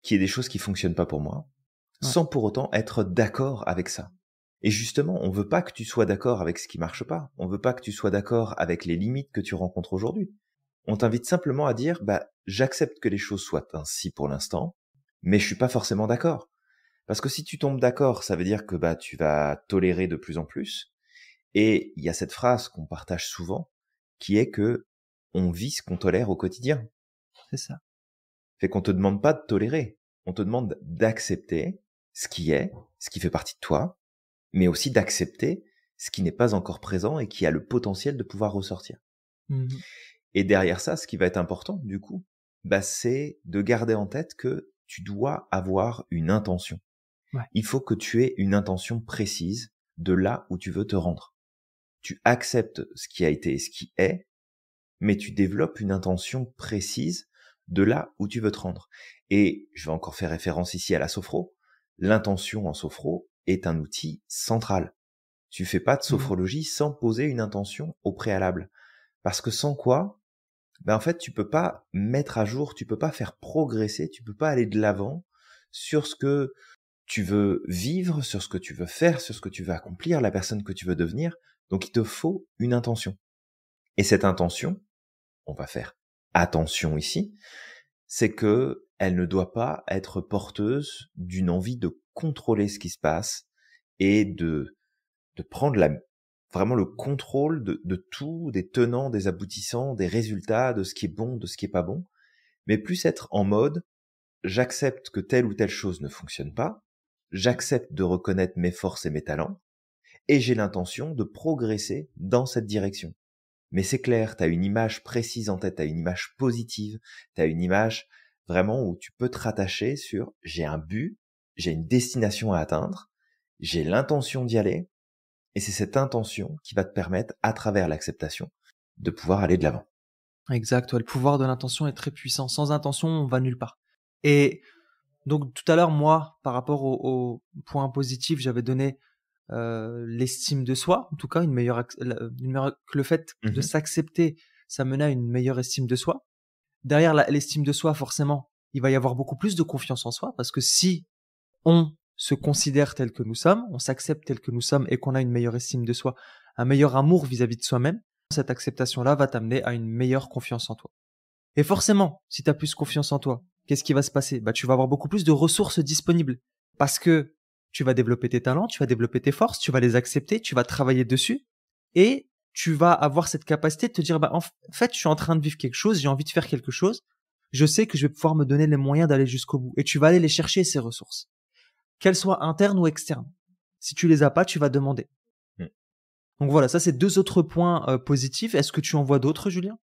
qu'il y ait des choses qui fonctionnent pas pour moi, sans pour autant être d'accord avec ça. Et justement, on veut pas que tu sois d'accord avec ce qui marche pas. On veut pas que tu sois d'accord avec les limites que tu rencontres aujourd'hui. On t'invite simplement à dire, bah, j'accepte que les choses soient ainsi pour l'instant, mais je suis pas forcément d'accord. Parce que si tu tombes d'accord, ça veut dire que, bah, tu vas tolérer de plus en plus. Et il y a cette phrase qu'on partage souvent, qui est que on vit ce qu'on tolère au quotidien. C'est ça. Fait qu'on te demande pas de tolérer. On te demande d'accepter ce qui est, ce qui fait partie de toi, mais aussi d'accepter ce qui n'est pas encore présent et qui a le potentiel de pouvoir ressortir. Et derrière ça, ce qui va être important, du coup, bah, c'est de garder en tête que tu dois avoir une intention. Ouais. Il faut que tu aies une intention précise de là où tu veux te rendre. Tu acceptes ce qui a été et ce qui est, mais tu développes une intention précise de là où tu veux te rendre. Et je vais encore faire référence ici à la sophro. L'intention en sophro est un outil central. Tu fais pas de sophrologie sans poser une intention au préalable. Parce que sans quoi, ben en fait, tu peux pas mettre à jour, tu peux pas faire progresser, tu peux pas aller de l'avant sur ce que tu veux vivre, sur ce que tu veux faire, sur ce que tu veux accomplir, la personne que tu veux devenir. Donc, il te faut une intention. Et cette intention, on va faire attention ici, c'est que elle ne doit pas être porteuse d'une envie de contrôler ce qui se passe et de prendre vraiment le contrôle de tout, des tenants, des aboutissants, des résultats, de ce qui est bon, de ce qui est pas bon, mais plus être en mode j'accepte que telle ou telle chose ne fonctionne pas, j'accepte de reconnaître mes forces et mes talents, et j'ai l'intention de progresser dans cette direction. Mais c'est clair, tu as une image précise en tête, tu as une image positive, tu as une image vraiment où tu peux te rattacher sur j'ai un but, j'ai une destination à atteindre, j'ai l'intention d'y aller, et c'est cette intention qui va te permettre, à travers l'acceptation, de pouvoir aller de l'avant. Exact, ouais, le pouvoir de l'intention est très puissant. Sans intention, on va nulle part. Et donc tout à l'heure, moi, par rapport au point positif, j'avais donné l'estime de soi, en tout cas que le fait de Mhm. s'accepter, ça menait à une meilleure estime de soi. Derrière l'estime de soi, forcément, il va y avoir beaucoup plus de confiance en soi, parce que si on se considère tel que nous sommes, on s'accepte tel que nous sommes et qu'on a une meilleure estime de soi, un meilleur amour vis-à-vis de soi-même, cette acceptation-là va t'amener à une meilleure confiance en toi. Et forcément, si tu as plus confiance en toi, qu'est-ce qui va se passer? Bah, tu vas avoir beaucoup plus de ressources disponibles parce que tu vas développer tes talents, tu vas développer tes forces, tu vas les accepter, tu vas travailler dessus et tu vas avoir cette capacité de te dire, bah, en fait, je suis en train de vivre quelque chose, j'ai envie de faire quelque chose, je sais que je vais pouvoir me donner les moyens d'aller jusqu'au bout et tu vas aller les chercher, ces ressources, qu'elles soient internes ou externes. Si tu les as pas, tu vas demander. Mm. Donc voilà, ça c'est deux autres points positifs. Est-ce que tu en vois d'autres, Julien?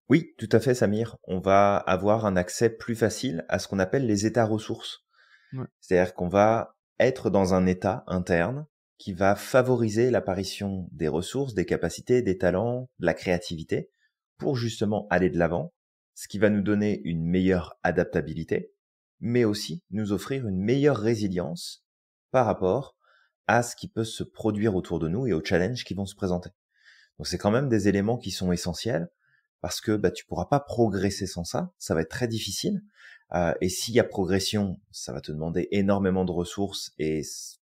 Oui, tout à fait, Samir. On va avoir un accès plus facile à ce qu'on appelle les états ressources. Ouais. C'est-à-dire qu'on va être dans un état interne qui va favoriser l'apparition des ressources, des capacités, des talents, de la créativité pour justement aller de l'avant, ce qui va nous donner une meilleure adaptabilité, mais aussi nous offrir une meilleure résilience par rapport à ce qui peut se produire autour de nous et aux challenges qui vont se présenter. Donc c'est quand même des éléments qui sont essentiels parce que tu pourras pas progresser sans ça, ça va être très difficile. Et s'il y a progression, ça va te demander énormément de ressources et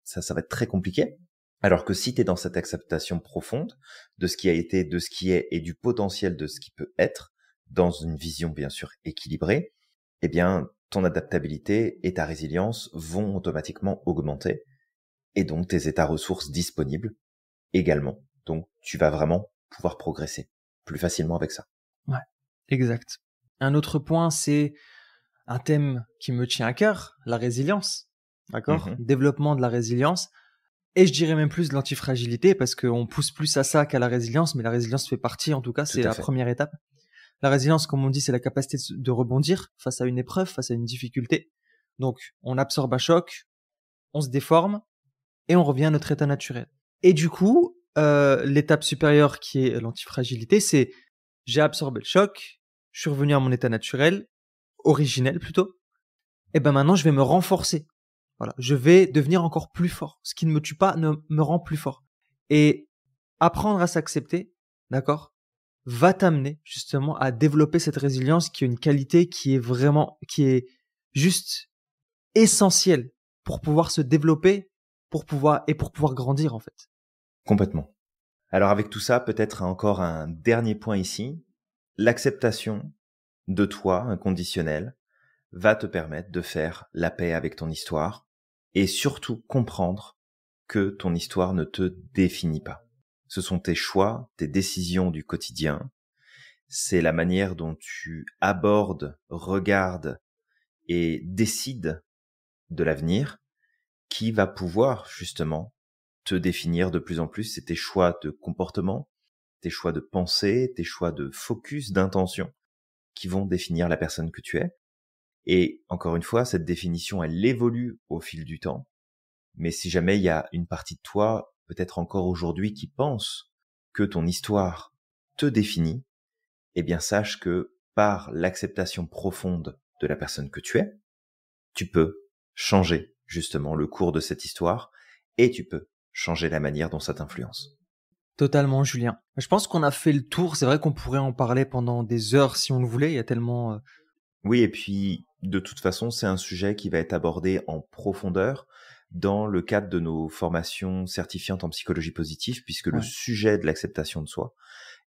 ça va être très compliqué. Alors que si tu es dans cette acceptation profonde de ce qui a été, de ce qui est et du potentiel de ce qui peut être, dans une vision bien sûr équilibrée, eh bien ton adaptabilité et ta résilience vont automatiquement augmenter et donc tes états ressources disponibles également. Donc tu vas vraiment pouvoir progresser plus facilement avec ça. Ouais, exact. Un autre point, c'est un thème qui me tient à cœur, la résilience. D'accord? Mhm. Développement de la résilience. Et je dirais même plus de l'antifragilité parce qu'on pousse plus à ça qu'à la résilience, mais la résilience fait partie, en tout cas, Tout c'est à la fait. première étape. La résilience, comme on dit, c'est la capacité de rebondir face à une épreuve, face à une difficulté. Donc, on absorbe un choc, on se déforme et on revient à notre état naturel. Et du coup, l'étape supérieure qui est l'antifragilité, c'est j'ai absorbé le choc, je suis revenu à mon état naturel, originel plutôt, et ben maintenant je vais me renforcer. Voilà, je vais devenir encore plus fort. Ce qui ne me tue pas ne me rend plus fort. Et apprendre à s'accepter, d'accord, va t'amener justement à développer cette résilience qui est une qualité qui est juste essentielle pour pouvoir se développer, pour pouvoir grandir en fait. Complètement. Alors avec tout ça, peut-être encore un dernier point ici. L'acceptation de toi inconditionnelle va te permettre de faire la paix avec ton histoire et surtout comprendre que ton histoire ne te définit pas. Ce sont tes choix, tes décisions du quotidien. C'est la manière dont tu abordes, regardes et décides de l'avenir qui va pouvoir justement te définir de plus en plus. C'est tes choix de comportement, tes choix de pensée, tes choix de focus, d'intention qui vont définir la personne que tu es. Et encore une fois, cette définition, elle évolue au fil du temps. Mais si jamais il y a une partie de toi, peut-être encore aujourd'hui, qui pense que ton histoire te définit, eh bien sache que par l'acceptation profonde de la personne que tu es, tu peux changer justement le cours de cette histoire et tu peux changer la manière dont ça t'influence. Totalement, Julien. Je pense qu'on a fait le tour. C'est vrai qu'on pourrait en parler pendant des heures si on le voulait. Il y a tellement. Oui, et puis de toute façon, c'est un sujet qui va être abordé en profondeur dans le cadre de nos formations certifiantes en psychologie positive, puisque le Ouais. sujet de l'acceptation de soi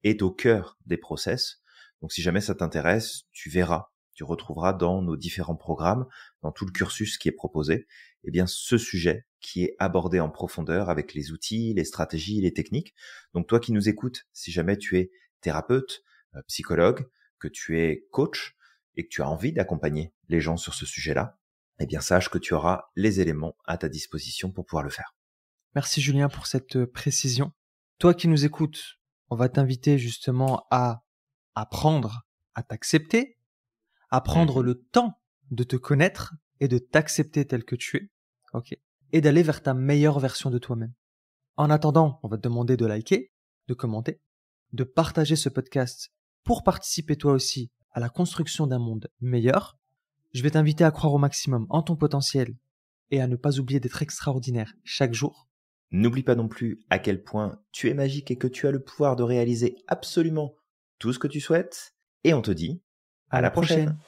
est au cœur des process. Donc si jamais ça t'intéresse, tu verras, tu retrouveras dans nos différents programmes, dans tout le cursus qui est proposé, eh bien ce sujet qui est abordé en profondeur avec les outils, les stratégies, les techniques. Donc toi qui nous écoutes, si jamais tu es thérapeute, psychologue, que tu es coach et que tu as envie d'accompagner les gens sur ce sujet-là, eh bien sache que tu auras les éléments à ta disposition pour pouvoir le faire. Merci, Julien, pour cette précision. Toi qui nous écoutes, on va t'inviter justement à apprendre à t'accepter, à prendre Mhm. le temps de te connaître et de t'accepter tel que tu es. Ok. et d'aller vers ta meilleure version de toi-même. En attendant, on va te demander de liker, de commenter, de partager ce podcast pour participer toi aussi à la construction d'un monde meilleur. Je vais t'inviter à croire au maximum en ton potentiel et à ne pas oublier d'être extraordinaire chaque jour. N'oublie pas non plus à quel point tu es magique et que tu as le pouvoir de réaliser absolument tout ce que tu souhaites. Et on te dit à la prochaine.